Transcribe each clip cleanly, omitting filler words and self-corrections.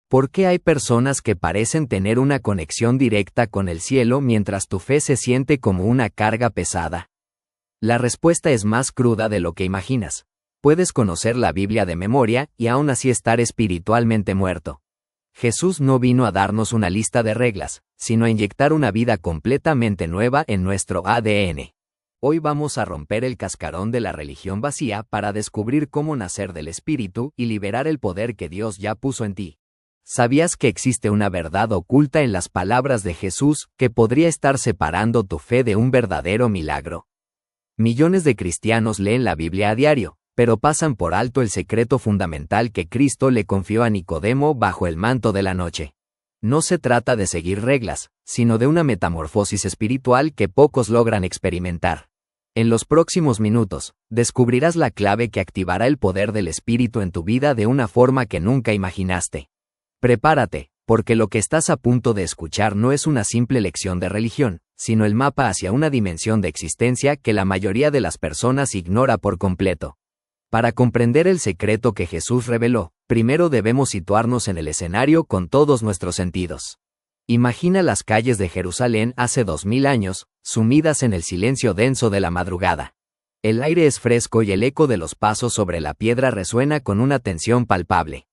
¿Por qué hay personas que parecen tener una conexión directa con el cielo mientras tu fe se siente como una carga pesada? La respuesta es más cruda de lo que imaginas. Puedes conocer la Biblia de memoria y aún así estar espiritualmente muerto. Jesús no vino a darnos una lista de reglas, sino a inyectar una vida completamente nueva en nuestro ADN. Hoy vamos a romper el cascarón de la religión vacía para descubrir cómo nacer del Espíritu y liberar el poder que Dios ya puso en ti. ¿Sabías que existe una verdad oculta en las palabras de Jesús que podría estar separando tu fe de un verdadero milagro? Millones de cristianos leen la Biblia a diario, pero pasan por alto el secreto fundamental que Cristo le confió a Nicodemo bajo el manto de la noche. No se trata de seguir reglas, sino de una metamorfosis espiritual que pocos logran experimentar. En los próximos minutos, descubrirás la clave que activará el poder del Espíritu en tu vida de una forma que nunca imaginaste. Prepárate, porque lo que estás a punto de escuchar no es una simple lección de religión, sino el mapa hacia una dimensión de existencia que la mayoría de las personas ignora por completo. Para comprender el secreto que Jesús reveló, primero debemos situarnos en el escenario con todos nuestros sentidos. Imagina las calles de Jerusalén hace 2000 años, sumidas en el silencio denso de la madrugada. El aire es fresco y el eco de los pasos sobre la piedra resuena con una tensión palpable.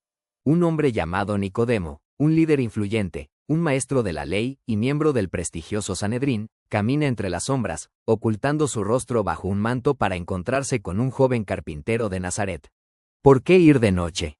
Un hombre llamado Nicodemo, un líder influyente, un maestro de la ley y miembro del prestigioso Sanedrín, camina entre las sombras, ocultando su rostro bajo un manto para encontrarse con un joven carpintero de Nazaret. ¿Por qué ir de noche?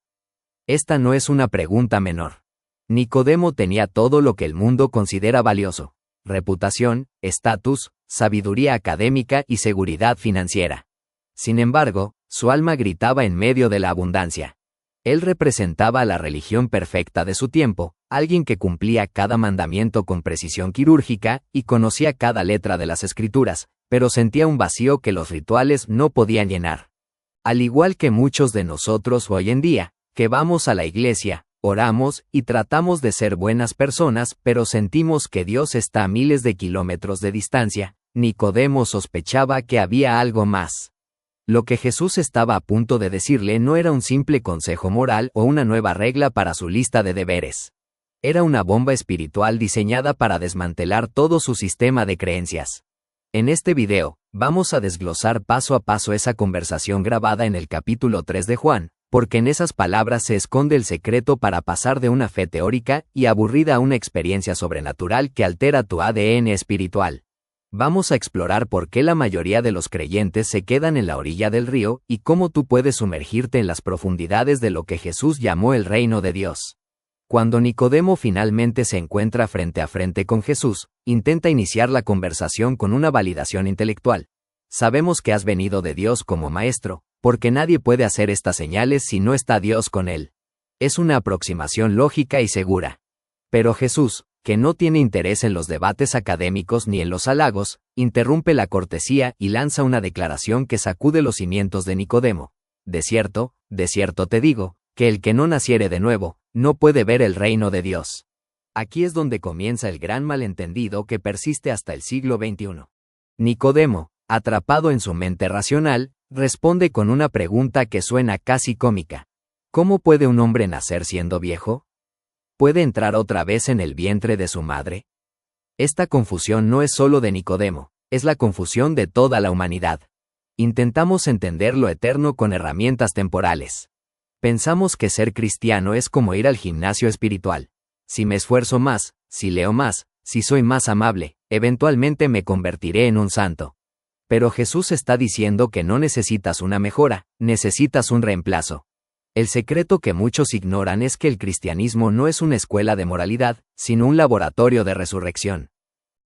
Esta no es una pregunta menor. Nicodemo tenía todo lo que el mundo considera valioso: reputación, estatus, sabiduría académica y seguridad financiera. Sin embargo, su alma gritaba en medio de la abundancia. Él representaba a la religión perfecta de su tiempo, alguien que cumplía cada mandamiento con precisión quirúrgica y conocía cada letra de las Escrituras, pero sentía un vacío que los rituales no podían llenar. Al igual que muchos de nosotros hoy en día, que vamos a la iglesia, oramos y tratamos de ser buenas personas, pero sentimos que Dios está a miles de kilómetros de distancia, Nicodemo sospechaba que había algo más. Lo que Jesús estaba a punto de decirle no era un simple consejo moral o una nueva regla para su lista de deberes. Era una bomba espiritual diseñada para desmantelar todo su sistema de creencias. En este video, vamos a desglosar paso a paso esa conversación grabada en el capítulo 3 de Juan, porque en esas palabras se esconde el secreto para pasar de una fe teórica y aburrida a una experiencia sobrenatural que altera tu ADN espiritual. Vamos a explorar por qué la mayoría de los creyentes se quedan en la orilla del río y cómo tú puedes sumergirte en las profundidades de lo que Jesús llamó el reino de Dios. Cuando Nicodemo finalmente se encuentra frente a frente con Jesús, intenta iniciar la conversación con una validación intelectual. Sabemos que has venido de Dios como maestro, porque nadie puede hacer estas señales si no está Dios con él. Es una aproximación lógica y segura. Pero Jesús, que no tiene interés en los debates académicos ni en los halagos, interrumpe la cortesía y lanza una declaración que sacude los cimientos de Nicodemo. De cierto te digo, que el que no naciere de nuevo, no puede ver el reino de Dios. Aquí es donde comienza el gran malentendido que persiste hasta el siglo XXI. Nicodemo, atrapado en su mente racional, responde con una pregunta que suena casi cómica. ¿Cómo puede un hombre nacer siendo viejo? ¿Puede entrar otra vez en el vientre de su madre? Esta confusión no es solo de Nicodemo, es la confusión de toda la humanidad. Intentamos entender lo eterno con herramientas temporales. Pensamos que ser cristiano es como ir al gimnasio espiritual. Si me esfuerzo más, si leo más, si soy más amable, eventualmente me convertiré en un santo. Pero Jesús está diciendo que no necesitas una mejora, necesitas un reemplazo. El secreto que muchos ignoran es que el cristianismo no es una escuela de moralidad, sino un laboratorio de resurrección.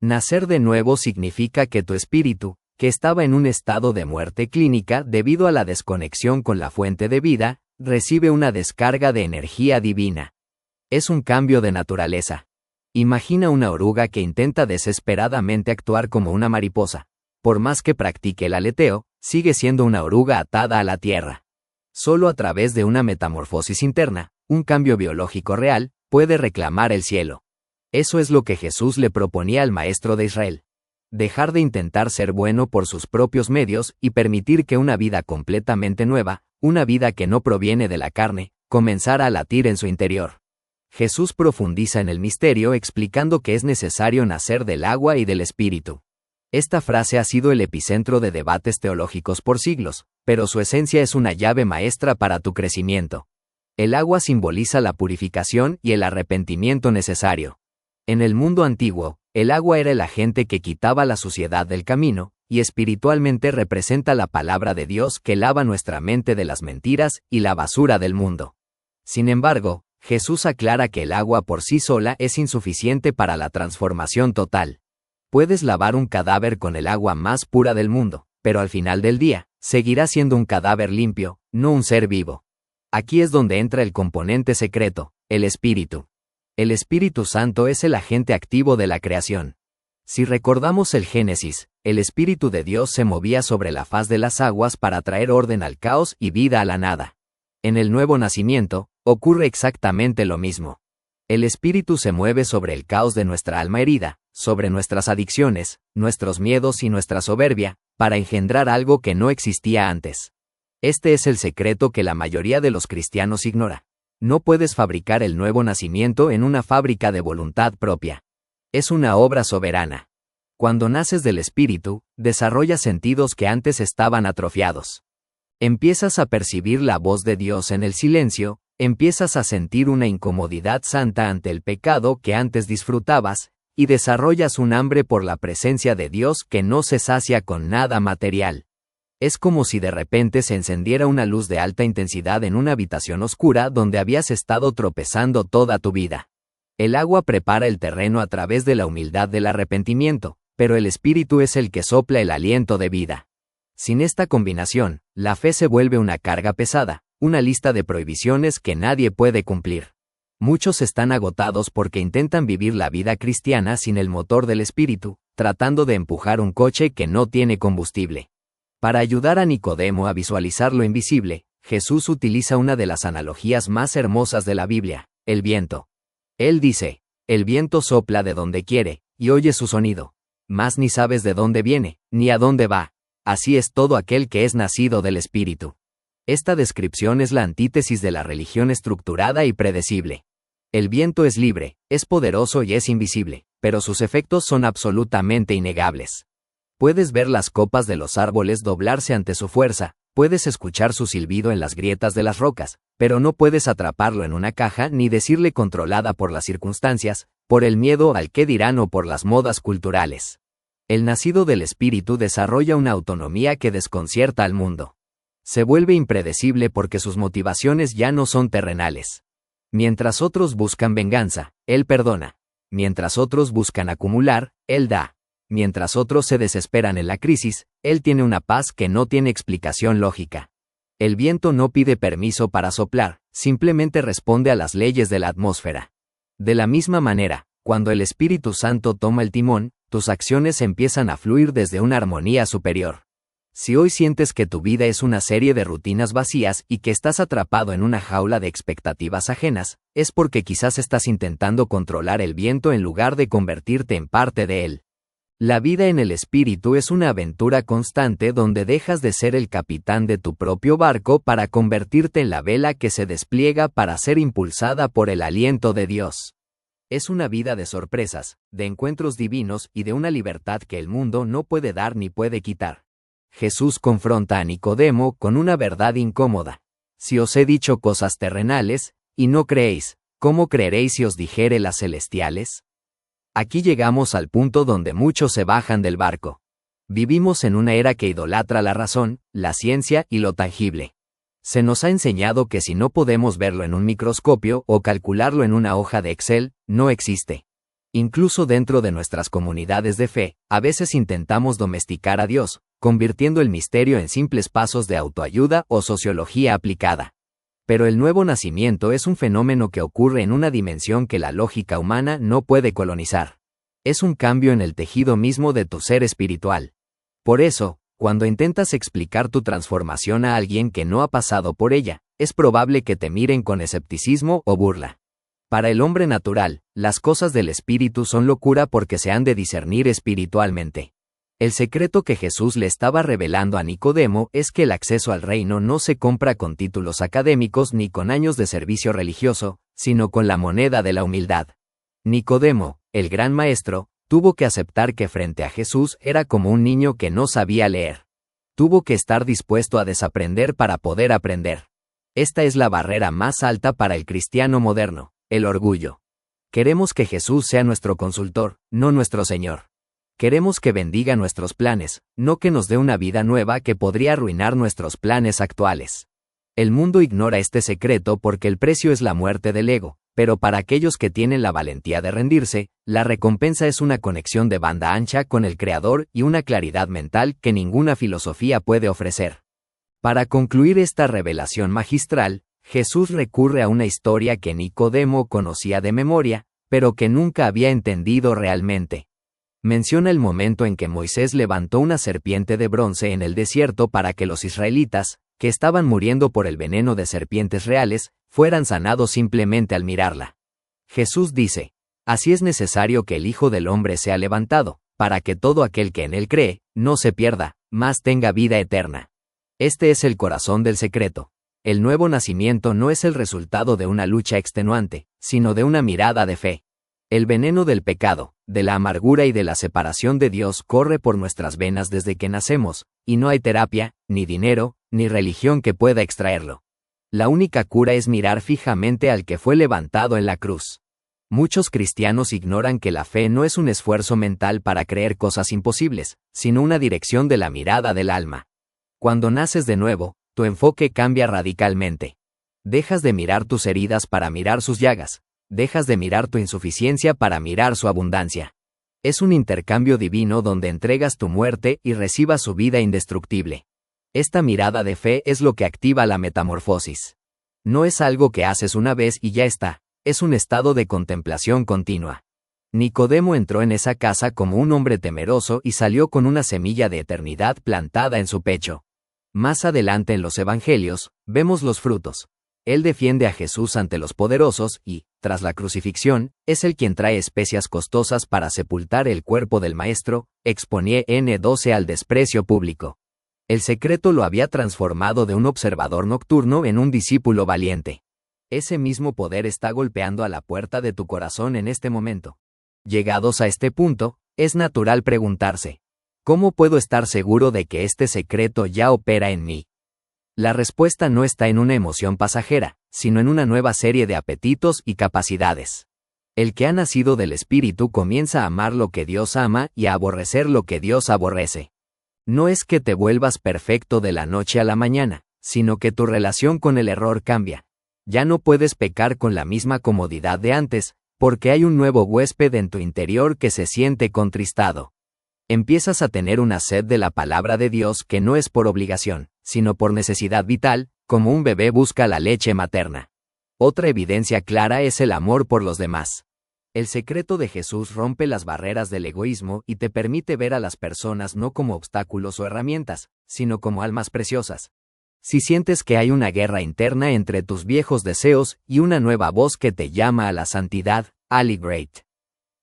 Nacer de nuevo significa que tu espíritu, que estaba en un estado de muerte clínica debido a la desconexión con la fuente de vida, recibe una descarga de energía divina. Es un cambio de naturaleza. Imagina una oruga que intenta desesperadamente actuar como una mariposa. Por más que practique el aleteo, sigue siendo una oruga atada a la tierra. Solo a través de una metamorfosis interna, un cambio biológico real, puede reclamar el cielo. Eso es lo que Jesús le proponía al maestro de Israel. Dejar de intentar ser bueno por sus propios medios y permitir que una vida completamente nueva, una vida que no proviene de la carne, comenzara a latir en su interior. Jesús profundiza en el misterio explicando que es necesario nacer del agua y del Espíritu. Esta frase ha sido el epicentro de debates teológicos por siglos, pero su esencia es una llave maestra para tu crecimiento. El agua simboliza la purificación y el arrepentimiento necesario. En el mundo antiguo, el agua era el agente que quitaba la suciedad del camino, y espiritualmente representa la palabra de Dios que lava nuestra mente de las mentiras y la basura del mundo. Sin embargo, Jesús aclara que el agua por sí sola es insuficiente para la transformación total. Puedes lavar un cadáver con el agua más pura del mundo, pero al final del día, seguirá siendo un cadáver limpio, no un ser vivo. Aquí es donde entra el componente secreto, el Espíritu. El Espíritu Santo es el agente activo de la creación. Si recordamos el Génesis, el Espíritu de Dios se movía sobre la faz de las aguas para traer orden al caos y vida a la nada. En el nuevo nacimiento, ocurre exactamente lo mismo. El Espíritu se mueve sobre el caos de nuestra alma herida, sobre nuestras adicciones, nuestros miedos y nuestra soberbia, para engendrar algo que no existía antes. Este es el secreto que la mayoría de los cristianos ignora. No puedes fabricar el nuevo nacimiento en una fábrica de voluntad propia. Es una obra soberana. Cuando naces del Espíritu, desarrollas sentidos que antes estaban atrofiados. Empiezas a percibir la voz de Dios en el silencio, empiezas a sentir una incomodidad santa ante el pecado que antes disfrutabas, y desarrollas un hambre por la presencia de Dios que no se sacia con nada material. Es como si de repente se encendiera una luz de alta intensidad en una habitación oscura donde habías estado tropezando toda tu vida. El agua prepara el terreno a través de la humildad del arrepentimiento, pero el Espíritu es el que sopla el aliento de vida. Sin esta combinación, la fe se vuelve una carga pesada, una lista de prohibiciones que nadie puede cumplir. Muchos están agotados porque intentan vivir la vida cristiana sin el motor del Espíritu, tratando de empujar un coche que no tiene combustible. Para ayudar a Nicodemo a visualizar lo invisible, Jesús utiliza una de las analogías más hermosas de la Biblia, el viento. Él dice, el viento sopla de donde quiere, y oyes su sonido, mas ni sabes de dónde viene, ni a dónde va. Así es todo aquel que es nacido del Espíritu. Esta descripción es la antítesis de la religión estructurada y predecible. El viento es libre, es poderoso y es invisible, pero sus efectos son absolutamente innegables. Puedes ver las copas de los árboles doblarse ante su fuerza, puedes escuchar su silbido en las grietas de las rocas, pero no puedes atraparlo en una caja ni decirle controlada por las circunstancias, por el miedo al qué dirán o por las modas culturales. El nacido del Espíritu desarrolla una autonomía que desconcierta al mundo. Se vuelve impredecible porque sus motivaciones ya no son terrenales. Mientras otros buscan venganza, Él perdona. Mientras otros buscan acumular, Él da. Mientras otros se desesperan en la crisis, Él tiene una paz que no tiene explicación lógica. El viento no pide permiso para soplar, simplemente responde a las leyes de la atmósfera. De la misma manera, cuando el Espíritu Santo toma el timón, tus acciones empiezan a fluir desde una armonía superior. Si hoy sientes que tu vida es una serie de rutinas vacías y que estás atrapado en una jaula de expectativas ajenas, es porque quizás estás intentando controlar el viento en lugar de convertirte en parte de él. La vida en el Espíritu es una aventura constante donde dejas de ser el capitán de tu propio barco para convertirte en la vela que se despliega para ser impulsada por el aliento de Dios. Es una vida de sorpresas, de encuentros divinos y de una libertad que el mundo no puede dar ni puede quitar. Jesús confronta a Nicodemo con una verdad incómoda. Si os he dicho cosas terrenales, y no creéis, ¿cómo creeréis si os dijere las celestiales? Aquí llegamos al punto donde muchos se bajan del barco. Vivimos en una era que idolatra la razón, la ciencia y lo tangible. Se nos ha enseñado que si no podemos verlo en un microscopio o calcularlo en una hoja de Excel, no existe. Incluso dentro de nuestras comunidades de fe, a veces intentamos domesticar a Dios, convirtiendo el misterio en simples pasos de autoayuda o sociología aplicada. Pero el nuevo nacimiento es un fenómeno que ocurre en una dimensión que la lógica humana no puede colonizar. Es un cambio en el tejido mismo de tu ser espiritual. Por eso, cuando intentas explicar tu transformación a alguien que no ha pasado por ella, es probable que te miren con escepticismo o burla. Para el hombre natural, las cosas del espíritu son locura porque se han de discernir espiritualmente. El secreto que Jesús le estaba revelando a Nicodemo es que el acceso al reino no se compra con títulos académicos ni con años de servicio religioso, sino con la moneda de la humildad. Nicodemo, el gran maestro, tuvo que aceptar que frente a Jesús era como un niño que no sabía leer. Tuvo que estar dispuesto a desaprender para poder aprender. Esta es la barrera más alta para el cristiano moderno, el orgullo. Queremos que Jesús sea nuestro consultor, no nuestro Señor. Queremos que bendiga nuestros planes, no que nos dé una vida nueva que podría arruinar nuestros planes actuales. El mundo ignora este secreto porque el precio es la muerte del ego, pero para aquellos que tienen la valentía de rendirse, la recompensa es una conexión de banda ancha con el Creador y una claridad mental que ninguna filosofía puede ofrecer. Para concluir esta revelación magistral, Jesús recurre a una historia que Nicodemo conocía de memoria, pero que nunca había entendido realmente. Menciona el momento en que Moisés levantó una serpiente de bronce en el desierto para que los israelitas, que estaban muriendo por el veneno de serpientes reales, fueran sanados simplemente al mirarla. Jesús dice: así es necesario que el Hijo del Hombre sea levantado, para que todo aquel que en él cree, no se pierda, mas tenga vida eterna. Este es el corazón del secreto. El nuevo nacimiento no es el resultado de una lucha extenuante, sino de una mirada de fe. El veneno del pecado, de la amargura y de la separación de Dios corre por nuestras venas desde que nacemos, y no hay terapia, ni dinero, ni religión que pueda extraerlo. La única cura es mirar fijamente al que fue levantado en la cruz. Muchos cristianos ignoran que la fe no es un esfuerzo mental para creer cosas imposibles, sino una dirección de la mirada del alma. Cuando naces de nuevo, tu enfoque cambia radicalmente. Dejas de mirar tus heridas para mirar sus llagas. Dejas de mirar tu insuficiencia para mirar su abundancia. Es un intercambio divino donde entregas tu muerte y recibas su vida indestructible. Esta mirada de fe es lo que activa la metamorfosis. No es algo que haces una vez y ya está, es un estado de contemplación continua. Nicodemo entró en esa casa como un hombre temeroso y salió con una semilla de eternidad plantada en su pecho. Más adelante en los evangelios, vemos los frutos. Él defiende a Jesús ante los poderosos y, tras la crucifixión, es el quien trae especias costosas para sepultar el cuerpo del Maestro, expone N12 al desprecio público. El secreto lo había transformado de un observador nocturno en un discípulo valiente. Ese mismo poder está golpeando a la puerta de tu corazón en este momento. Llegados a este punto, es natural preguntarse: ¿cómo puedo estar seguro de que este secreto ya opera en mí? La respuesta no está en una emoción pasajera, sino en una nueva serie de apetitos y capacidades. El que ha nacido del Espíritu comienza a amar lo que Dios ama y a aborrecer lo que Dios aborrece. No es que te vuelvas perfecto de la noche a la mañana, sino que tu relación con el error cambia. Ya no puedes pecar con la misma comodidad de antes, porque hay un nuevo huésped en tu interior que se siente contristado. Empiezas a tener una sed de la palabra de Dios que no es por obligación, sino por necesidad vital, como un bebé busca la leche materna. Otra evidencia clara es el amor por los demás. El secreto de Jesús rompe las barreras del egoísmo y te permite ver a las personas no como obstáculos o herramientas, sino como almas preciosas. Si sientes que hay una guerra interna entre tus viejos deseos y una nueva voz que te llama a la santidad, Aligrate.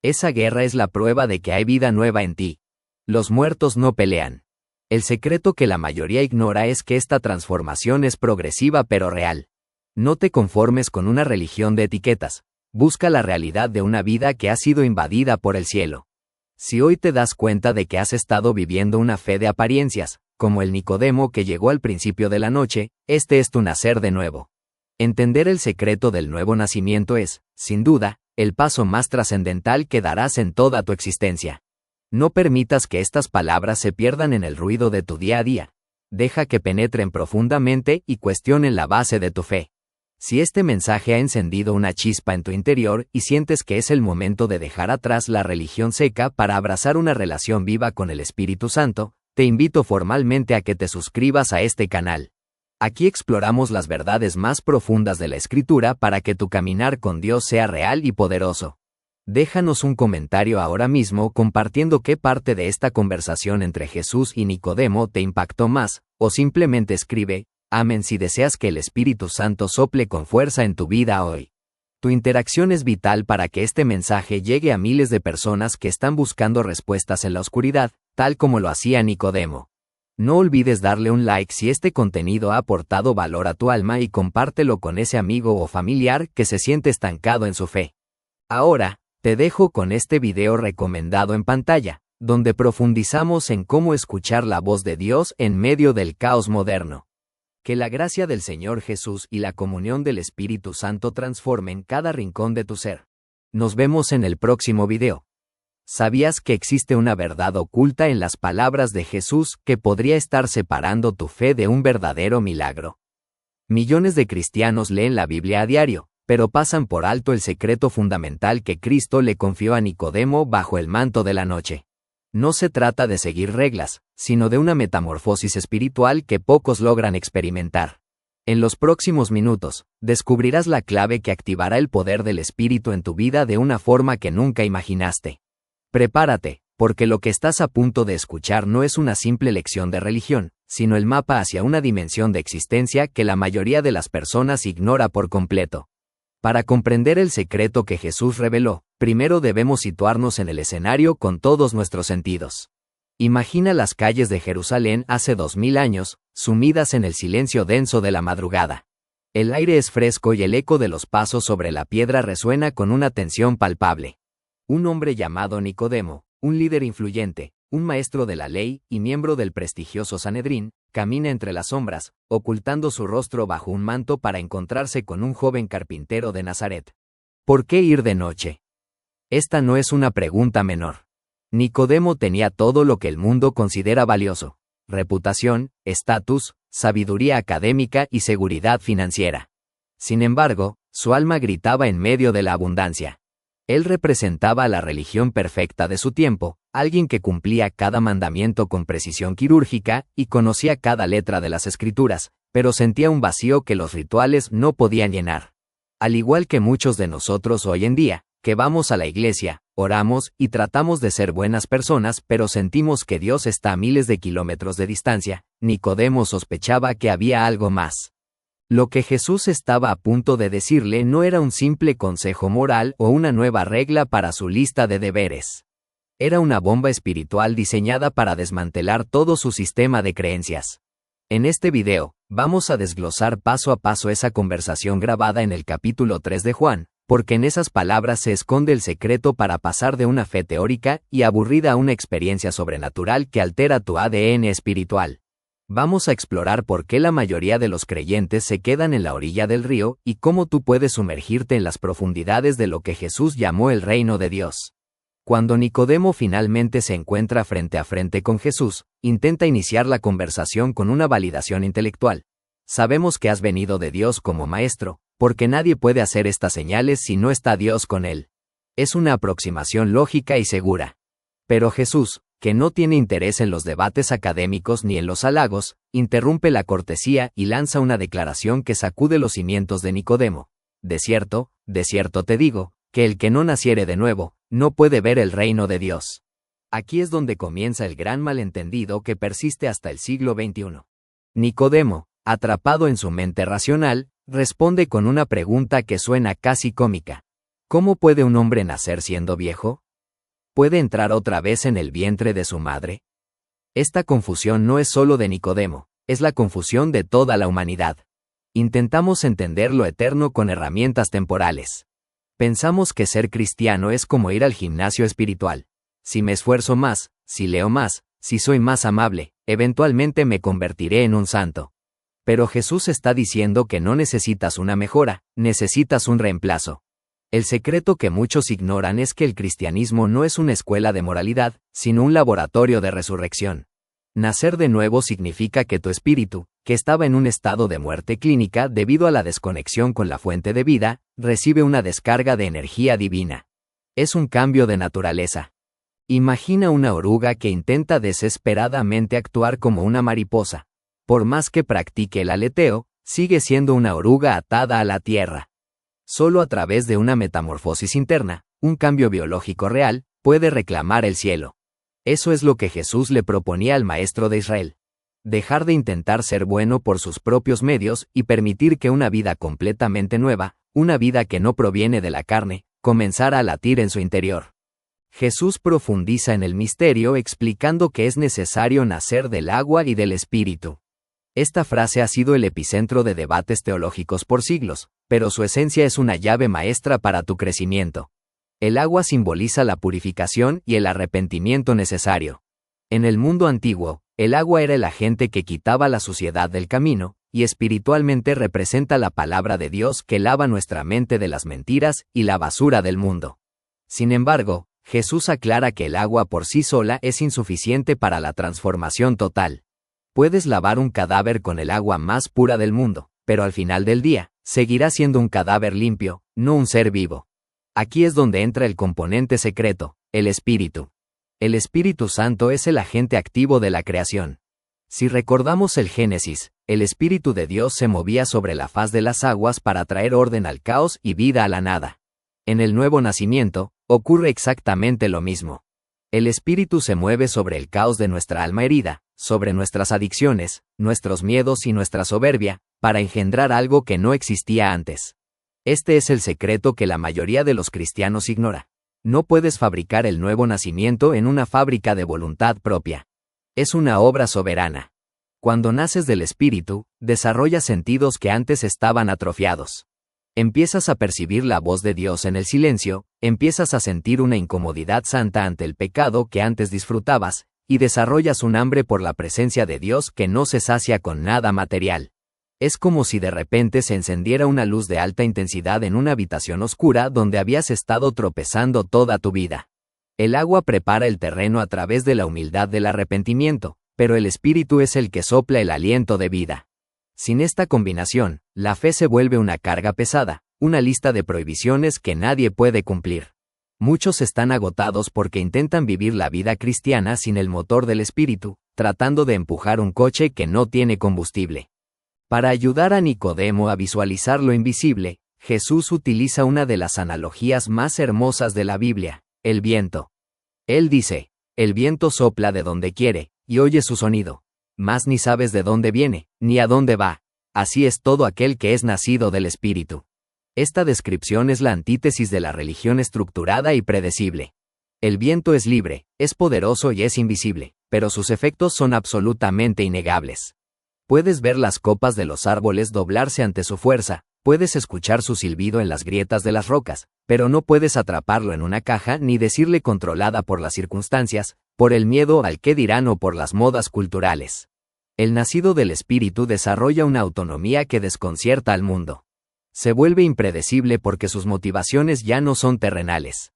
Esa guerra es la prueba de que hay vida nueva en ti. Los muertos no pelean. El secreto que la mayoría ignora es que esta transformación es progresiva pero real. No te conformes con una religión de etiquetas. Busca la realidad de una vida que ha sido invadida por el cielo. Si hoy te das cuenta de que has estado viviendo una fe de apariencias, como el Nicodemo que llegó al principio de la noche, este es tu nacer de nuevo. Entender el secreto del nuevo nacimiento es, sin duda, el paso más trascendental que darás en toda tu existencia. No permitas que estas palabras se pierdan en el ruido de tu día a día. Deja que penetren profundamente y cuestionen la base de tu fe. Si este mensaje ha encendido una chispa en tu interior y sientes que es el momento de dejar atrás la religión seca para abrazar una relación viva con el Espíritu Santo, te invito formalmente a que te suscribas a este canal. Aquí exploramos las verdades más profundas de la Escritura para que tu caminar con Dios sea real y poderoso. Déjanos un comentario ahora mismo compartiendo qué parte de esta conversación entre Jesús y Nicodemo te impactó más, o simplemente escribe: amén si deseas que el Espíritu Santo sople con fuerza en tu vida hoy. Tu interacción es vital para que este mensaje llegue a miles de personas que están buscando respuestas en la oscuridad, tal como lo hacía Nicodemo. No olvides darle un like si este contenido ha aportado valor a tu alma y compártelo con ese amigo o familiar que se siente estancado en su fe. Ahora, te dejo con este video recomendado en pantalla, donde profundizamos en cómo escuchar la voz de Dios en medio del caos moderno. Que la gracia del Señor Jesús y la comunión del Espíritu Santo transformen cada rincón de tu ser. Nos vemos en el próximo video. ¿Sabías que existe una verdad oculta en las palabras de Jesús que podría estar separando tu fe de un verdadero milagro? Millones de cristianos leen la Biblia a diario, pero pasan por alto el secreto fundamental que Cristo le confió a Nicodemo bajo el manto de la noche. No se trata de seguir reglas, sino de una metamorfosis espiritual que pocos logran experimentar. En los próximos minutos, descubrirás la clave que activará el poder del Espíritu en tu vida de una forma que nunca imaginaste. Prepárate, porque lo que estás a punto de escuchar no es una simple lección de religión, sino el mapa hacia una dimensión de existencia que la mayoría de las personas ignora por completo. Para comprender el secreto que Jesús reveló, primero debemos situarnos en el escenario con todos nuestros sentidos. Imagina las calles de Jerusalén hace 2000 años, sumidas en el silencio denso de la madrugada. El aire es fresco y el eco de los pasos sobre la piedra resuena con una tensión palpable. Un hombre llamado Nicodemo, un líder influyente, un maestro de la ley y miembro del prestigioso Sanedrín, camina entre las sombras, ocultando su rostro bajo un manto para encontrarse con un joven carpintero de Nazaret. ¿Por qué ir de noche? Esta no es una pregunta menor. Nicodemo tenía todo lo que el mundo considera valioso: reputación, estatus, sabiduría académica y seguridad financiera. Sin embargo, su alma gritaba en medio de la abundancia. Él representaba a la religión perfecta de su tiempo, alguien que cumplía cada mandamiento con precisión quirúrgica y conocía cada letra de las Escrituras, pero sentía un vacío que los rituales no podían llenar. Al igual que muchos de nosotros hoy en día, que vamos a la iglesia, oramos y tratamos de ser buenas personas, pero sentimos que Dios está a miles de kilómetros de distancia, Nicodemo sospechaba que había algo más. Lo que Jesús estaba a punto de decirle no era un simple consejo moral o una nueva regla para su lista de deberes. Era una bomba espiritual diseñada para desmantelar todo su sistema de creencias. En este video, vamos a desglosar paso a paso esa conversación grabada en el capítulo 3 de Juan, porque en esas palabras se esconde el secreto para pasar de una fe teórica y aburrida a una experiencia sobrenatural que altera tu ADN espiritual. Vamos a explorar por qué la mayoría de los creyentes se quedan en la orilla del río y cómo tú puedes sumergirte en las profundidades de lo que Jesús llamó el reino de Dios. Cuando Nicodemo finalmente se encuentra frente a frente con Jesús, intenta iniciar la conversación con una validación intelectual. Sabemos que has venido de Dios como maestro, porque nadie puede hacer estas señales si no está Dios con él. Es una aproximación lógica y segura. Pero Jesús, que no tiene interés en los debates académicos ni en los halagos, interrumpe la cortesía y lanza una declaración que sacude los cimientos de Nicodemo. De cierto te digo, que el que no naciere de nuevo, no puede ver el reino de Dios. Aquí es donde comienza el gran malentendido que persiste hasta el siglo XXI. Nicodemo, atrapado en su mente racional, responde con una pregunta que suena casi cómica. ¿Cómo puede un hombre nacer siendo viejo? ¿Puede entrar otra vez en el vientre de su madre? Esta confusión no es solo de Nicodemo, es la confusión de toda la humanidad. Intentamos entender lo eterno con herramientas temporales. Pensamos que ser cristiano es como ir al gimnasio espiritual. Si me esfuerzo más, si leo más, si soy más amable, eventualmente me convertiré en un santo. Pero Jesús está diciendo que no necesitas una mejora, necesitas un reemplazo. El secreto que muchos ignoran es que el cristianismo no es una escuela de moralidad, sino un laboratorio de resurrección. Nacer de nuevo significa que tu espíritu, que estaba en un estado de muerte clínica debido a la desconexión con la fuente de vida, recibe una descarga de energía divina. Es un cambio de naturaleza. Imagina una oruga que intenta desesperadamente actuar como una mariposa. Por más que practique el aleteo, sigue siendo una oruga atada a la tierra. Solo a través de una metamorfosis interna, un cambio biológico real, puede reclamar el cielo. Eso es lo que Jesús le proponía al maestro de Israel. Dejar de intentar ser bueno por sus propios medios y permitir que una vida completamente nueva, una vida que no proviene de la carne, comenzara a latir en su interior. Jesús profundiza en el misterio explicando que es necesario nacer del agua y del Espíritu. Esta frase ha sido el epicentro de debates teológicos por siglos, pero su esencia es una llave maestra para tu crecimiento. El agua simboliza la purificación y el arrepentimiento necesario. En el mundo antiguo, el agua era el agente que quitaba la suciedad del camino, y espiritualmente representa la palabra de Dios que lava nuestra mente de las mentiras y la basura del mundo. Sin embargo, Jesús aclara que el agua por sí sola es insuficiente para la transformación total. Puedes lavar un cadáver con el agua más pura del mundo, pero al final del día, seguirá siendo un cadáver limpio, no un ser vivo. Aquí es donde entra el componente secreto, el Espíritu. El Espíritu Santo es el agente activo de la creación. Si recordamos el Génesis, el Espíritu de Dios se movía sobre la faz de las aguas para traer orden al caos y vida a la nada. En el nuevo nacimiento, ocurre exactamente lo mismo. El Espíritu se mueve sobre el caos de nuestra alma herida, sobre nuestras adicciones, nuestros miedos y nuestra soberbia, para engendrar algo que no existía antes. Este es el secreto que la mayoría de los cristianos ignora. No puedes fabricar el nuevo nacimiento en una fábrica de voluntad propia. Es una obra soberana. Cuando naces del Espíritu, desarrollas sentidos que antes estaban atrofiados. Empiezas a percibir la voz de Dios en el silencio, empiezas a sentir una incomodidad santa ante el pecado que antes disfrutabas, y desarrollas un hambre por la presencia de Dios que no se sacia con nada material. Es como si de repente se encendiera una luz de alta intensidad en una habitación oscura donde habías estado tropezando toda tu vida. El agua prepara el terreno a través de la humildad del arrepentimiento, pero el Espíritu es el que sopla el aliento de vida. Sin esta combinación, la fe se vuelve una carga pesada, una lista de prohibiciones que nadie puede cumplir. Muchos están agotados porque intentan vivir la vida cristiana sin el motor del Espíritu, tratando de empujar un coche que no tiene combustible. Para ayudar a Nicodemo a visualizar lo invisible, Jesús utiliza una de las analogías más hermosas de la Biblia, el viento. Él dice, el viento sopla de donde quiere, y oye su sonido, mas ni sabes de dónde viene, ni a dónde va. Así es todo aquel que es nacido del Espíritu. Esta descripción es la antítesis de la religión estructurada y predecible. El viento es libre, es poderoso y es invisible, pero sus efectos son absolutamente innegables. Puedes ver las copas de los árboles doblarse ante su fuerza, puedes escuchar su silbido en las grietas de las rocas, pero no puedes atraparlo en una caja ni decirle controlada por las circunstancias, por el miedo al qué dirán o por las modas culturales. El nacido del Espíritu desarrolla una autonomía que desconcierta al mundo. Se vuelve impredecible porque sus motivaciones ya no son terrenales.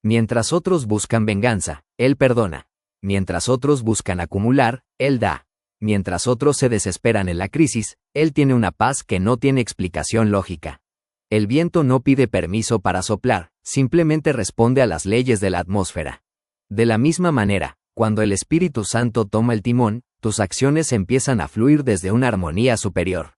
Mientras otros buscan venganza, Él perdona. Mientras otros buscan acumular, Él da. Mientras otros se desesperan en la crisis, Él tiene una paz que no tiene explicación lógica. El viento no pide permiso para soplar, simplemente responde a las leyes de la atmósfera. De la misma manera, cuando el Espíritu Santo toma el timón, tus acciones empiezan a fluir desde una armonía superior.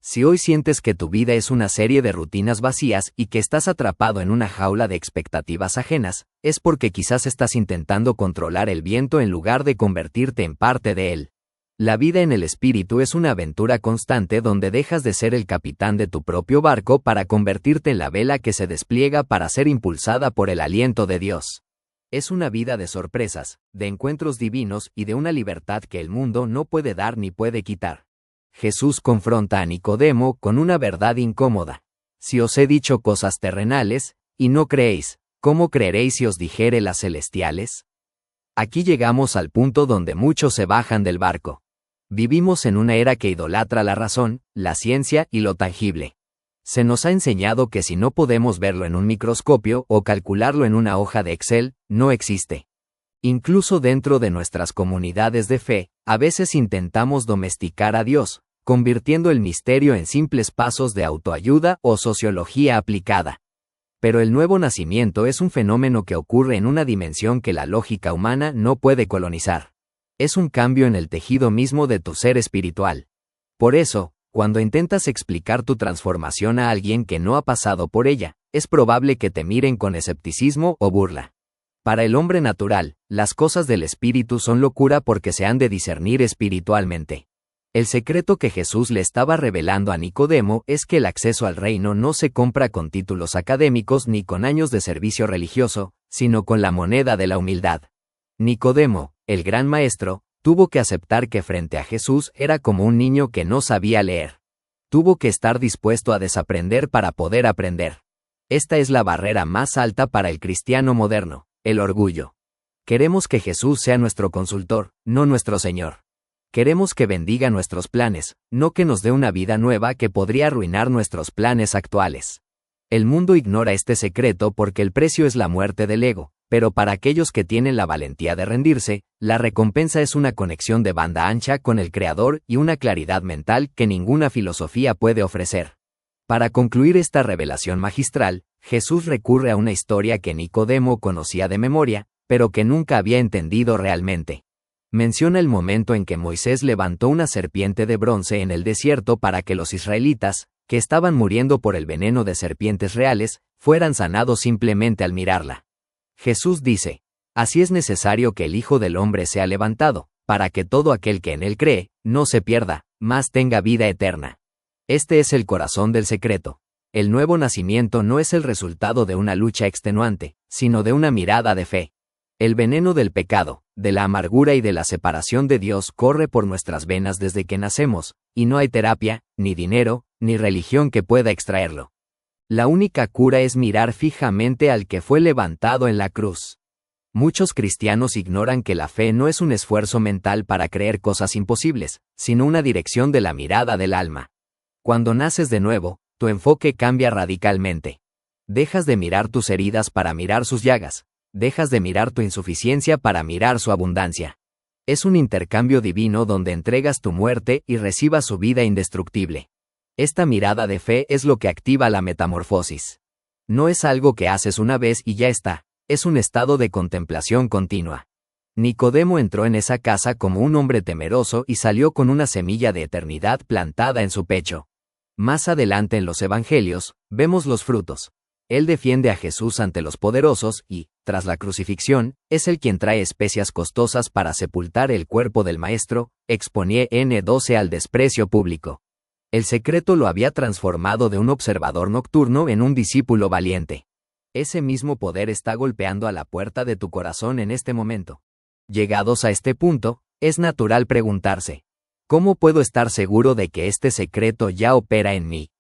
Si hoy sientes que tu vida es una serie de rutinas vacías y que estás atrapado en una jaula de expectativas ajenas, es porque quizás estás intentando controlar el viento en lugar de convertirte en parte de él. La vida en el Espíritu es una aventura constante donde dejas de ser el capitán de tu propio barco para convertirte en la vela que se despliega para ser impulsada por el aliento de Dios. Es una vida de sorpresas, de encuentros divinos y de una libertad que el mundo no puede dar ni puede quitar. Jesús confronta a Nicodemo con una verdad incómoda. Si os he dicho cosas terrenales, y no creéis, ¿cómo creeréis si os dijere las celestiales? Aquí llegamos al punto donde muchos se bajan del barco. Vivimos en una era que idolatra la razón, la ciencia y lo tangible. Se nos ha enseñado que si no podemos verlo en un microscopio o calcularlo en una hoja de Excel, no existe. Incluso dentro de nuestras comunidades de fe, a veces intentamos domesticar a Dios, convirtiendo el misterio en simples pasos de autoayuda o sociología aplicada. Pero el nuevo nacimiento es un fenómeno que ocurre en una dimensión que la lógica humana no puede colonizar. Es un cambio en el tejido mismo de tu ser espiritual. Por eso, cuando intentas explicar tu transformación a alguien que no ha pasado por ella, es probable que te miren con escepticismo o burla. Para el hombre natural, las cosas del espíritu son locura porque se han de discernir espiritualmente. El secreto que Jesús le estaba revelando a Nicodemo es que el acceso al reino no se compra con títulos académicos ni con años de servicio religioso, sino con la moneda de la humildad. Nicodemo, el gran maestro, tuvo que aceptar que frente a Jesús era como un niño que no sabía leer. Tuvo que estar dispuesto a desaprender para poder aprender. Esta es la barrera más alta para el cristiano moderno, el orgullo. Queremos que Jesús sea nuestro consultor, no nuestro Señor. Queremos que bendiga nuestros planes, no que nos dé una vida nueva que podría arruinar nuestros planes actuales. El mundo ignora este secreto porque el precio es la muerte del ego, pero para aquellos que tienen la valentía de rendirse, la recompensa es una conexión de banda ancha con el Creador y una claridad mental que ninguna filosofía puede ofrecer. Para concluir esta revelación magistral, Jesús recurre a una historia que Nicodemo conocía de memoria, pero que nunca había entendido realmente. Menciona el momento en que Moisés levantó una serpiente de bronce en el desierto para que los israelitas, que estaban muriendo por el veneno de serpientes reales, fueran sanados simplemente al mirarla. Jesús dice: así es necesario que el Hijo del Hombre sea levantado, para que todo aquel que en él cree, no se pierda, mas tenga vida eterna. Este es el corazón del secreto. El nuevo nacimiento no es el resultado de una lucha extenuante, sino de una mirada de fe. El veneno del pecado, de la amargura y de la separación de Dios corre por nuestras venas desde que nacemos, y no hay terapia, ni dinero, ni religión que pueda extraerlo. La única cura es mirar fijamente al que fue levantado en la cruz. Muchos cristianos ignoran que la fe no es un esfuerzo mental para creer cosas imposibles, sino una dirección de la mirada del alma. Cuando naces de nuevo, tu enfoque cambia radicalmente. Dejas de mirar tus heridas para mirar sus llagas. Dejas de mirar tu insuficiencia para mirar su abundancia. Es un intercambio divino donde entregas tu muerte y recibas su vida indestructible. Esta mirada de fe es lo que activa la metamorfosis. No es algo que haces una vez y ya está, es un estado de contemplación continua. Nicodemo entró en esa casa como un hombre temeroso y salió con una semilla de eternidad plantada en su pecho. Más adelante en los evangelios, vemos los frutos. Él defiende a Jesús ante los poderosos y, tras la crucifixión, es el quien trae especias costosas para sepultar el cuerpo del Maestro, expone N12 al desprecio público. El secreto lo había transformado de un observador nocturno en un discípulo valiente. Ese mismo poder está golpeando a la puerta de tu corazón en este momento. Llegados a este punto, es natural preguntarse: ¿cómo puedo estar seguro de que este secreto ya opera en mí?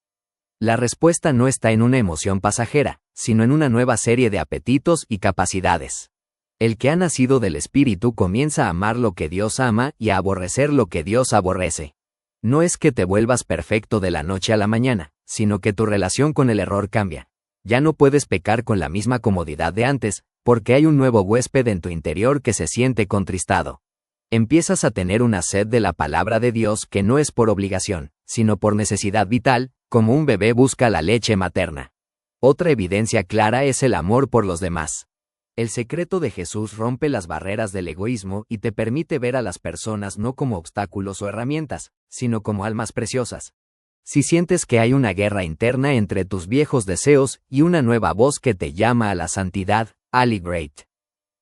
La respuesta no está en una emoción pasajera, sino en una nueva serie de apetitos y capacidades. El que ha nacido del Espíritu comienza a amar lo que Dios ama y a aborrecer lo que Dios aborrece. No es que te vuelvas perfecto de la noche a la mañana, sino que tu relación con el error cambia. Ya no puedes pecar con la misma comodidad de antes, porque hay un nuevo huésped en tu interior que se siente contristado. Empiezas a tener una sed de la palabra de Dios que no es por obligación, sino por necesidad vital, como un bebé busca la leche materna. Otra evidencia clara es el amor por los demás. El secreto de Jesús rompe las barreras del egoísmo y te permite ver a las personas no como obstáculos o herramientas, sino como almas preciosas. Si sientes que hay una guerra interna entre tus viejos deseos y una nueva voz que te llama a la santidad, great.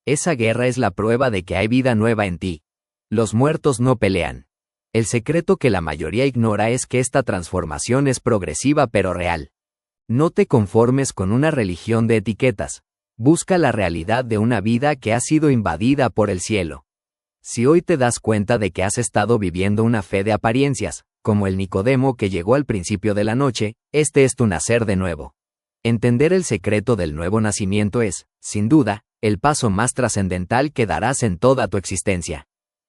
Esa guerra es la prueba de que hay vida nueva en ti. Los muertos no pelean. El secreto que la mayoría ignora es que esta transformación es progresiva pero real. No te conformes con una religión de etiquetas. Busca la realidad de una vida que ha sido invadida por el cielo. Si hoy te das cuenta de que has estado viviendo una fe de apariencias, como el Nicodemo que llegó al principio de la noche, este es tu nacer de nuevo. Entender el secreto del nuevo nacimiento es, sin duda, el paso más trascendental que darás en toda tu existencia.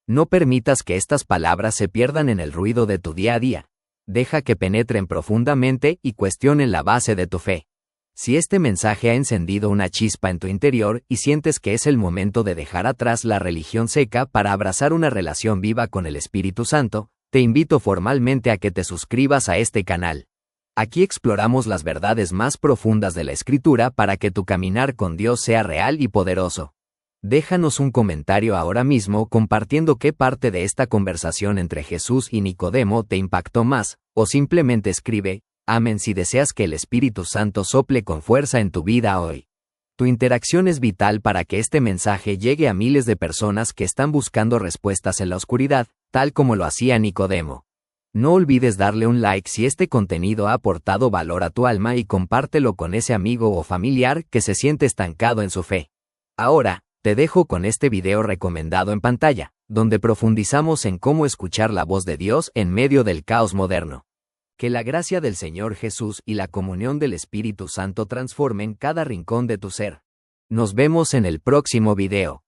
No permitas que estas palabras se pierdan en el ruido de tu día a día. Deja que penetren profundamente y cuestionen la base de tu fe. Si este mensaje ha encendido una chispa en tu interior y sientes que es el momento de dejar atrás la religión seca para abrazar una relación viva con el Espíritu Santo, te invito formalmente a que te suscribas a este canal. Aquí exploramos las verdades más profundas de la Escritura para que tu caminar con Dios sea real y poderoso. Déjanos un comentario ahora mismo compartiendo qué parte de esta conversación entre Jesús y Nicodemo te impactó más, o simplemente escribe, amén si deseas que el Espíritu Santo sople con fuerza en tu vida hoy. Tu interacción es vital para que este mensaje llegue a miles de personas que están buscando respuestas en la oscuridad, tal como lo hacía Nicodemo. No olvides darle un like si este contenido ha aportado valor a tu alma y compártelo con ese amigo o familiar que se siente estancado en su fe. Ahora, te dejo con este video recomendado en pantalla, donde profundizamos en cómo escuchar la voz de Dios en medio del caos moderno. Que la gracia del Señor Jesús y la comunión del Espíritu Santo transformen cada rincón de tu ser. Nos vemos en el próximo video.